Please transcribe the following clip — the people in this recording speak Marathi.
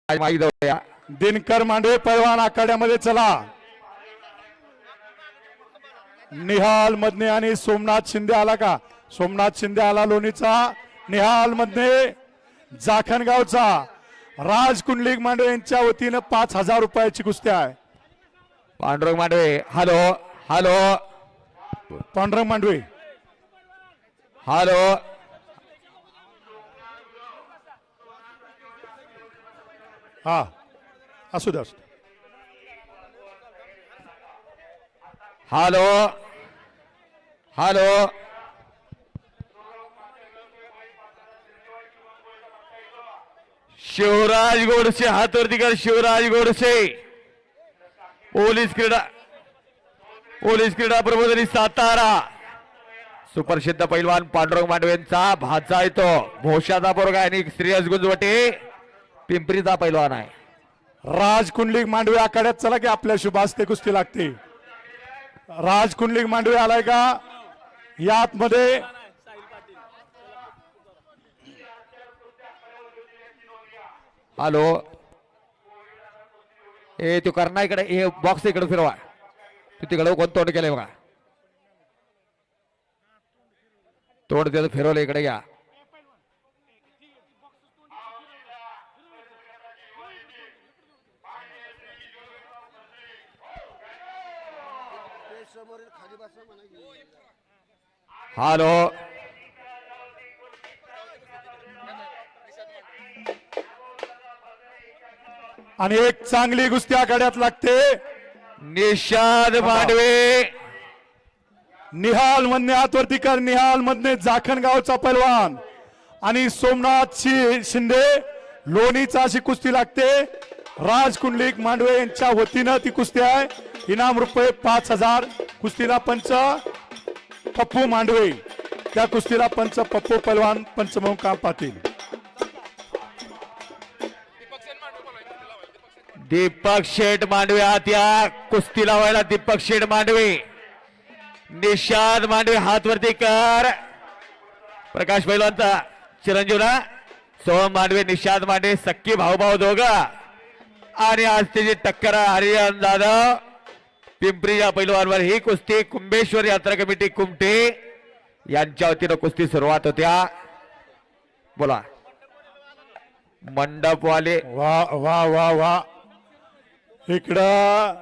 दिनकर मांडवे पैलवान आखाड्यामध्ये चला। निहाल मधने आणि सोमनाथ शिंदे आला का? सोमनाथ शिंदे आला लोणीचा। निहाल मधने जाखणगावचा राज कुंडलिक मांडवे यांच्या वतीने 5000 रुपयाची कुस्ती आहे। Pandurang Mandave hello hello Pandurang Mandave hello हा असू दे असू दे। हॅलो हॅलो शिवराज गोडसे हातवरती कर। शिवराज गोडसे पोलीस क्रीडा प्रबोधिनी सातारा सुप्रसिद्ध पैलवान पांडुरंग मांडवेंचा भाचा आहे तो भोशाचा पोरगा आणि श्रेयस गुंजवटे पिंपरीचा पैलवान आहे। राज कुंडलिक मांडवे आखाड्यात चला की आपल्या शुभ हस्ते कुस्ती लागते। राज कुंडलिक मांडवे आलाय का यात मध्ये? हॅलो ए तो करणा इकडे हे बॉक्स इकडे फिरवा। तू तिकडे कोण तोंड केलंय बघा। तोंड त्याचं फिरवलं इकडे घ्या। हॅलो आणि एक चांगली कुस्ती आखाड्यात लागते। निषाद मांडवे निहाल मधने हातवरती कर। निहाल मधने जाखणगावचा पैलवान आणि सोमनाथ शिंदे लोणीचा अशी कुस्ती लागते। राज कुंडलिक मांडवे यांच्या वतीनं ती कुस्ती आहे। इनाम रुपये 5000। कुस्तीला पंच पप्पू मांडवे, त्या कुस्तीला पंच पप्पू पैलवान पंच म्हणून काम पाहतील। दीपक शेठ मांडवे आत या कुस्ती लावायला। दीपक शेठ मांडवे निषाद मांडवे हात वरती कर। प्रकाश पैलवानचा चिरंजीवला सोहम मांडवे निषाद मांडवे सक्की भाऊ दोघं आणि आज त्याची टक्कर हरियाण जाधव पिंपरी या पैलवानवर। ही कुस्ती कुंभेश्वर यात्रा कमिटी कुमटे यांच्या वतीनं कुस्ती सुरुवात होत्या। बोला मंडपवाले। वा वा वा वा इकडं